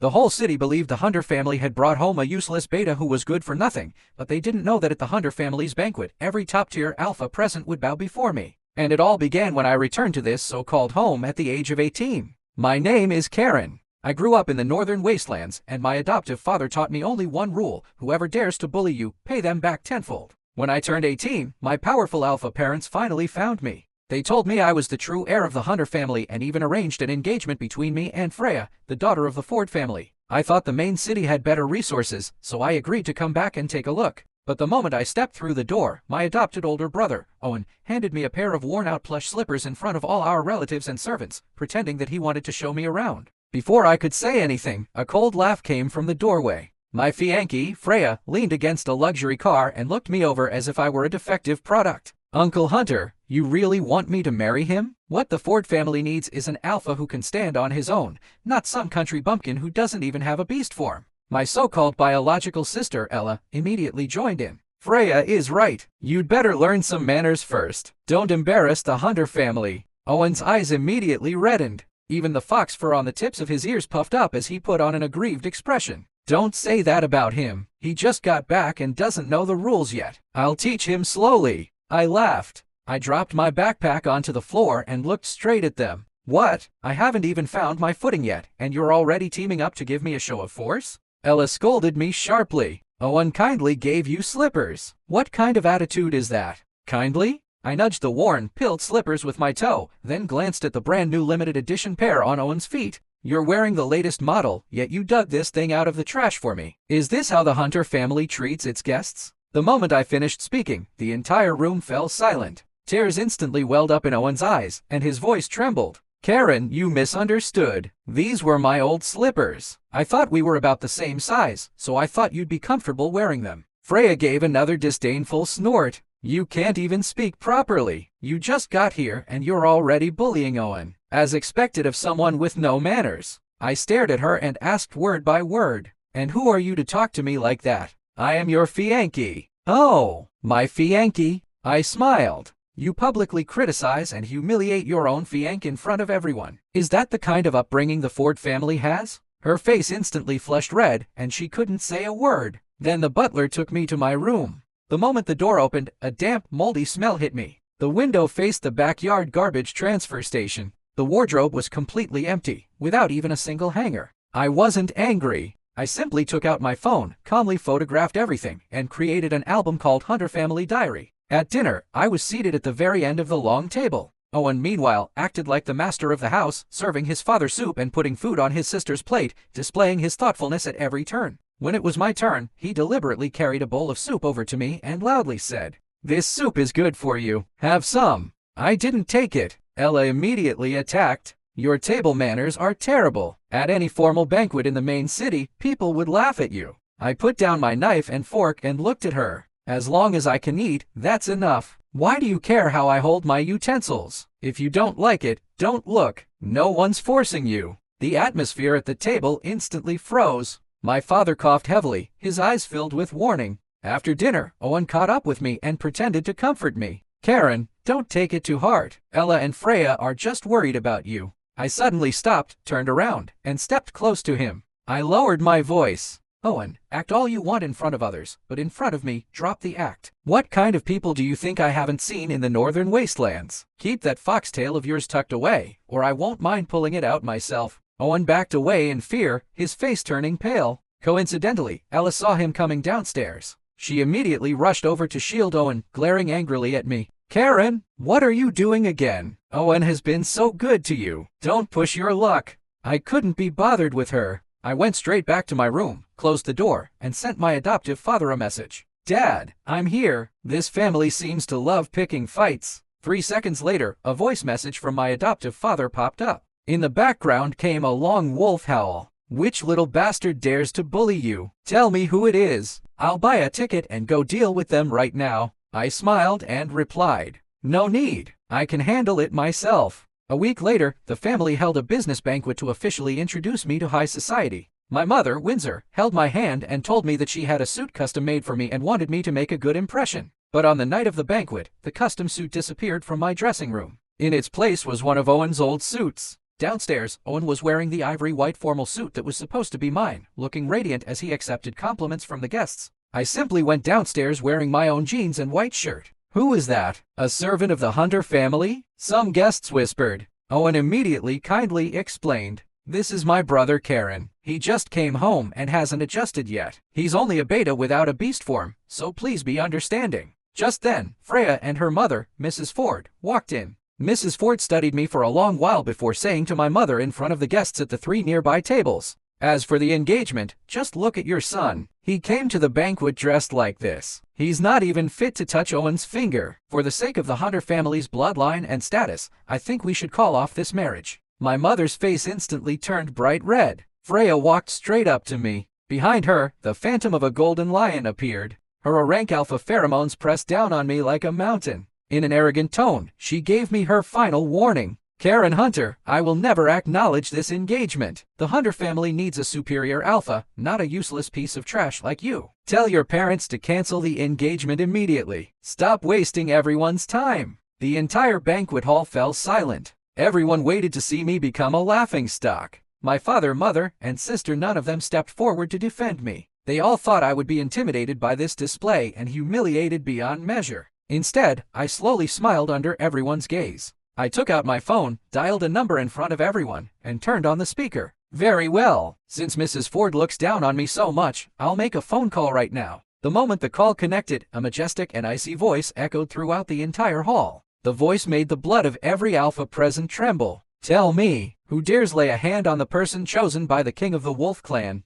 The whole city believed the Hunter family had brought home a useless beta who was good for nothing, but they didn't know that at the Hunter family's banquet, every top-tier alpha present would bow before me. And it all began when I returned to this so-called home at the age of 18. My name is Karen. I grew up in the northern wastelands, and my adoptive father taught me only one rule: whoever dares to bully you, pay them back tenfold. When I turned 18, my powerful alpha parents finally found me. They told me I was the true heir of the Hunter family and even arranged an engagement between me and Freya, the daughter of the Ford family. I thought the main city had better resources, so I agreed to come back and take a look. But the moment I stepped through the door, my adopted older brother, Owen, handed me a pair of worn-out plush slippers in front of all our relatives and servants, pretending that he wanted to show me around. Before I could say anything, a cold laugh came from the doorway. My fiancée, Freya, leaned against a luxury car and looked me over as if I were a defective product. Uncle Hunter, you really want me to marry him? What the Ford family needs is an alpha who can stand on his own, not some country bumpkin who doesn't even have a beast form. My so-called biological sister, Ella, immediately joined in. Freya is right. You'd better learn some manners first. Don't embarrass the Hunter family. Owen's eyes immediately reddened. Even the fox fur on the tips of his ears puffed up as he put on an aggrieved expression. Don't say that about him. He just got back and doesn't know the rules yet. I'll teach him slowly. I laughed. I dropped my backpack onto the floor and looked straight at them. What? I haven't even found my footing yet, and you're already teaming up to give me a show of force? Ella scolded me sharply. Owen kindly gave you slippers. What kind of attitude is that? Kindly? I nudged the worn, pilled slippers with my toe, then glanced at the brand new limited edition pair on Owen's feet. You're wearing the latest model, yet you dug this thing out of the trash for me. Is this how the Hunter family treats its guests? The moment I finished speaking, the entire room fell silent. Tears instantly welled up in Owen's eyes, and his voice trembled. Karen, you misunderstood. These were my old slippers. I thought we were about the same size, so I thought you'd be comfortable wearing them. Freya gave another disdainful snort. You can't even speak properly. You just got here and you're already bullying Owen, as expected of someone with no manners. I stared at her and asked word by word. And who are you to talk to me like that? I am your fiancée. Oh, my fiancée? I smiled. You publicly criticize and humiliate your own fiancé in front of everyone. Is that the kind of upbringing the Ford family has? Her face instantly flushed red, and she couldn't say a word. Then the butler took me to my room. The moment the door opened, a damp, moldy smell hit me. The window faced the backyard garbage transfer station. The wardrobe was completely empty, without even a single hanger. I wasn't angry. I simply took out my phone, calmly photographed everything, and created an album called Hunter Family Diary. At dinner, I was seated at the very end of the long table. Owen, meanwhile, acted like the master of the house, serving his father soup and putting food on his sister's plate, displaying his thoughtfulness at every turn. When it was my turn, he deliberately carried a bowl of soup over to me and loudly said, "This soup is good for you. Have some." I didn't take it. Ella immediately attacked. Your table manners are terrible. At any formal banquet in the main city, people would laugh at you. I put down my knife and fork and looked at her. As long as I can eat, that's enough. Why do you care how I hold my utensils? If you don't like it, don't look. No one's forcing you. The atmosphere at the table instantly froze. My father coughed heavily, his eyes filled with warning. After dinner, Owen caught up with me and pretended to comfort me. Karen, don't take it to heart. Ella and Freya are just worried about you. I suddenly stopped, turned around, and stepped close to him. I lowered my voice. Owen, act all you want in front of others, but in front of me, drop the act. What kind of people do you think I haven't seen in the northern wastelands? Keep that foxtail of yours tucked away, or I won't mind pulling it out myself. Owen backed away in fear, his face turning pale. Coincidentally, Ella saw him coming downstairs. She immediately rushed over to shield Owen, glaring angrily at me. Karen, what are you doing again? Owen has been so good to you. Don't push your luck. I couldn't be bothered with her. I went straight back to my room, closed the door, and sent my adoptive father a message. Dad, I'm here. This family seems to love picking fights. 3 seconds later, a voice message from my adoptive father popped up. In the background came a long wolf howl. Which little bastard dares to bully you? Tell me who it is. I'll buy a ticket and go deal with them right now. I smiled and replied, no need. I can handle it myself. A week later, the family held a business banquet to officially introduce me to high society. My mother, Windsor, held my hand and told me that she had a suit custom made for me and wanted me to make a good impression. But on the night of the banquet, the custom suit disappeared from my dressing room. In its place was one of Owen's old suits. Downstairs, Owen was wearing the ivory white formal suit that was supposed to be mine, looking radiant as he accepted compliments from the guests. I simply went downstairs wearing my own jeans and white shirt. "Who is that? A servant of the Hunter family?" some guests whispered. Owen immediately kindly explained, "This is my brother Karen. He just came home and hasn't adjusted yet. He's only a beta without a beast form, so please be understanding." Just then, Freya and her mother, Mrs. Ford, walked in. Mrs. Ford studied me for a long while before saying to my mother in front of the guests at the 3 nearby tables, "As for the engagement, just look at your son. He came to the banquet dressed like this. He's not even fit to touch Owen's finger. For the sake of the Hunter family's bloodline and status, I think we should call off this marriage." My mother's face instantly turned bright red. Freya walked straight up to me. Behind her, the phantom of a golden lion appeared. Her rank alpha pheromones pressed down on me like a mountain. In an arrogant tone, she gave me her final warning. "Karen Hunter, I will never acknowledge this engagement. The Hunter family needs a superior alpha, not a useless piece of trash like you. Tell your parents to cancel the engagement immediately. Stop wasting everyone's time." The entire banquet hall fell silent. Everyone waited to see me become a laughingstock. My father, mother, and sister, none of them stepped forward to defend me. They all thought I would be intimidated by this display and humiliated beyond measure. Instead, I slowly smiled under everyone's gaze. I took out my phone, dialed a number in front of everyone, and turned on the speaker. "Very well. Since Mrs. Ford looks down on me so much, I'll make a phone call right now." The moment the call connected, a majestic and icy voice echoed throughout the entire hall. The voice made the blood of every alpha present tremble. "Tell me, who dares lay a hand on the person chosen by the king of the Wolf Clan?"